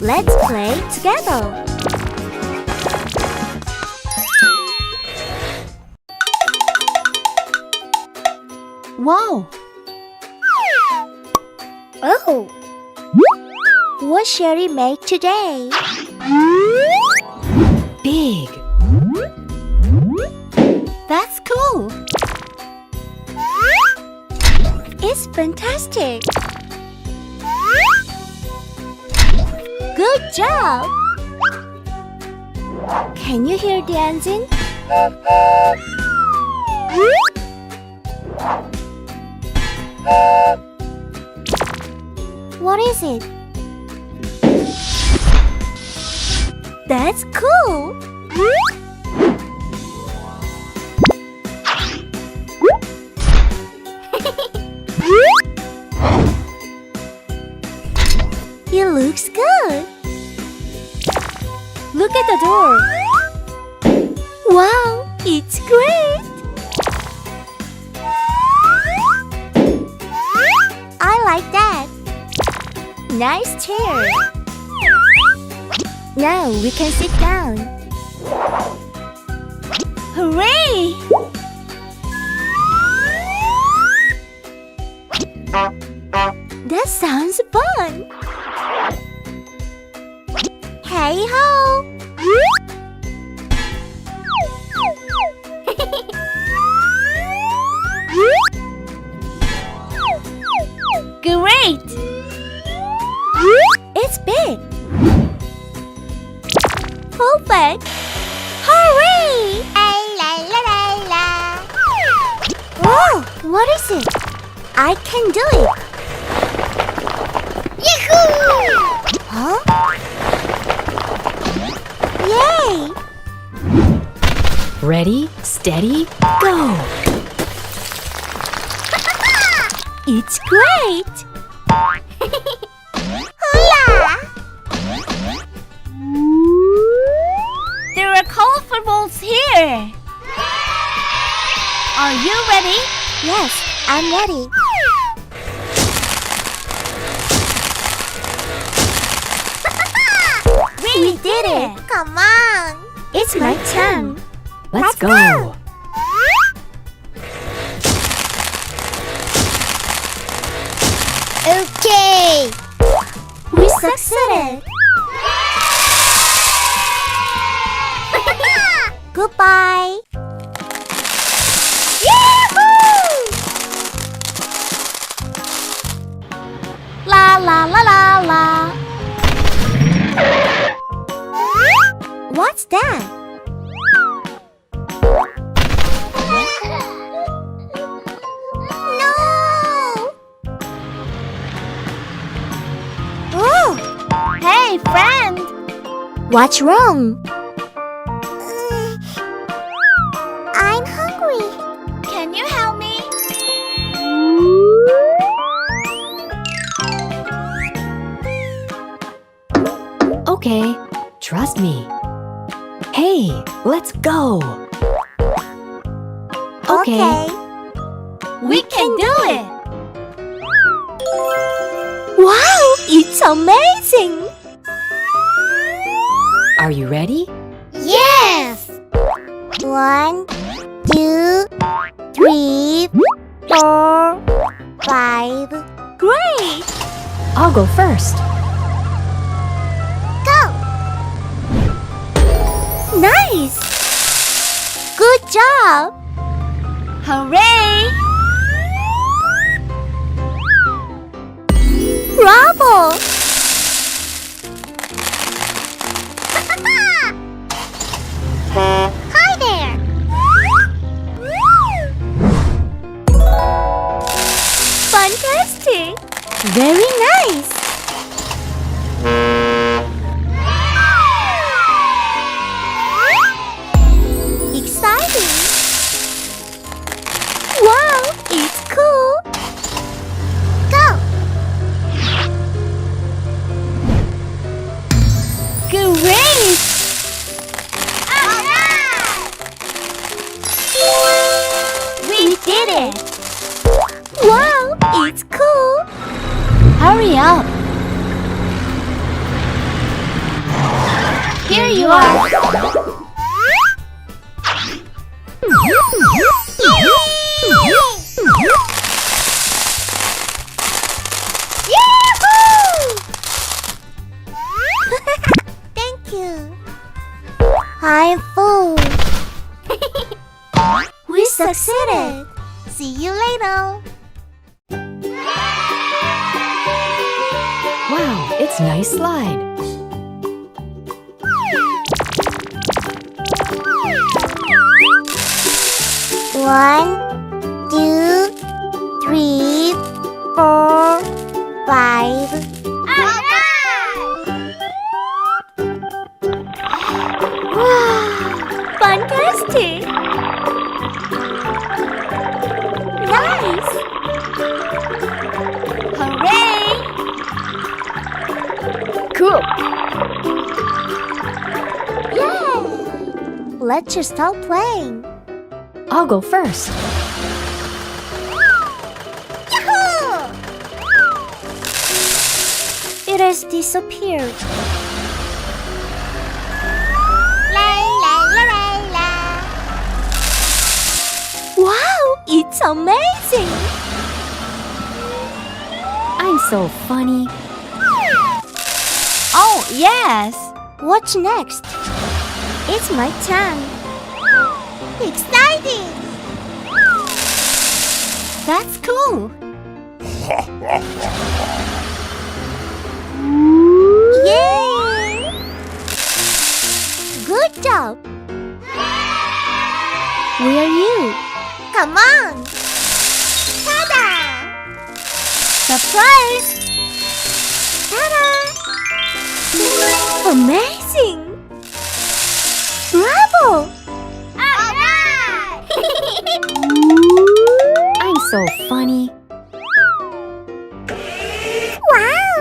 Let's play together. Wow! Oh! What shall we make today? Big. That's cool! It's fantastic! Good job! Can you hear the engine? What is it? That's cool! It looks good! Look at the door! Wow! It's great! I like that! Nice chair! Now we can sit down! Hooray! That sounds fun! Hey ho! Great! It's big! Perfect! Hurry! Whoa! What is it? I can do it! Yahoo! Huh? Yay! Ready, steady, go! It's great! Hola! There are colorful balls here! Are you ready? Yes, I'm ready. We did it! Come on! It's my turn! Let's go! Okay! We succeeded! Goodbye! Yahoo! La la la la la! What's that? No! Oh! Hey, friend! What's wrong? I'm hungry. Can you help me? Okay, trust me. Hey, let's go! Okay. We can do it! Wow! It's amazing! Are you ready? Yes! 1, 2, 3, 4, 5. Great! I'll go first. Go! Nice! Good job! Hooray! Bravo! Hi there! Fantastic! Very nice! Exciting! Wow! It's cool! Go! Great! We did it! Wow! It's cool! Hurry up! Here you are. Thank you. I'm full. We succeeded. See you later. Wow, it's nice slide. One, two, three, four, five. Wow, fantastic! Nice! Hooray! Cool. Yay! Let's just start playing. I'll go first. Yahoo! It has disappeared. La la la la la. Wow, it's amazing! I'm so funny. Oh, yes. What's next? It's my turn. Exciting! That's cool. Yay! Good job. Where are you? Come on. Ta-da! Surprise! Ta-da! Amazing! Bravo! I'm so funny. Wow!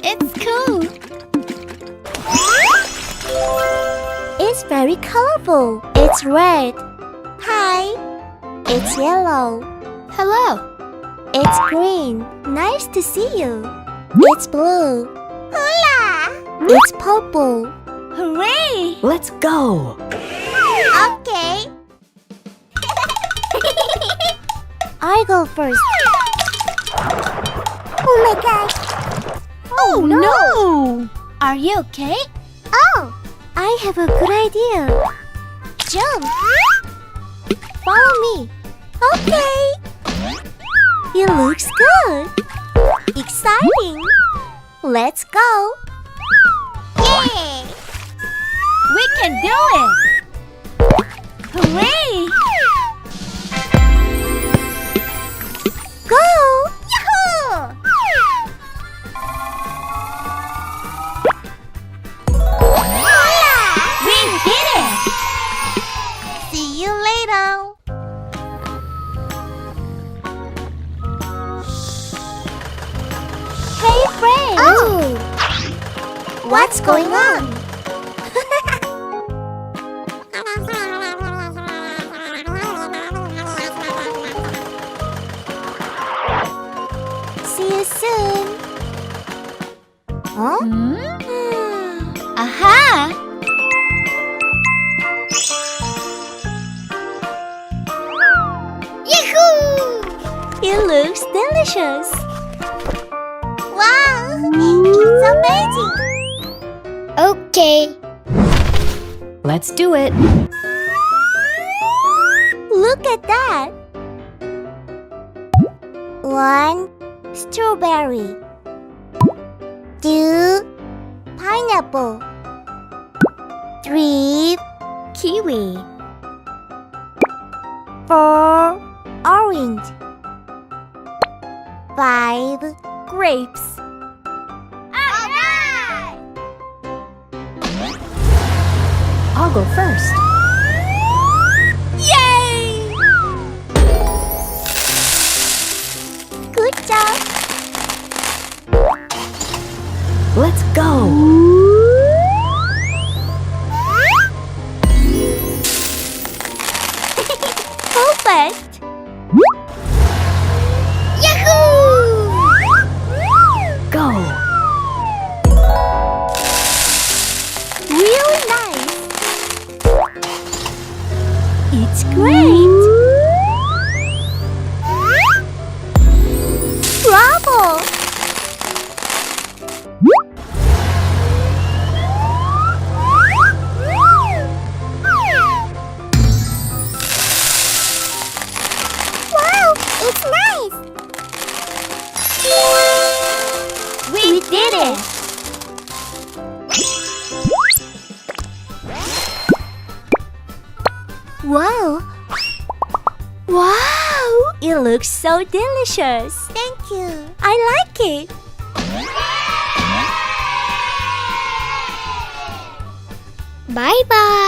It's cool. It's very colorful. It's red. Hi. It's yellow. Hello. It's green. Nice to see you. It's blue. Hola! It's purple. Hooray! Let's go. Okay. I go first. Oh my gosh. Oh, no! Are you okay? Oh, I have a good idea. Jump. Follow me. Okay. It looks good. Exciting. Let's go. Yay! We can do it! Hooray! Go! Yahoo! Hola! We did it! See you later. Hey, friend. Oh! What's going on? See you soon. Huh? Aha! Yahoo! It looks delicious. Wow! It's amazing. Okay. Let's do it. Look at that. 1 strawberry. 2 pineapple. 3 kiwi. 4 orange. 5 grapes. Alright! I'll go first. Yay! Good job. Let's go. Perfect. Yahoo! Go. Wow! Wow! It looks so delicious. Thank you. I like it. Bye-bye.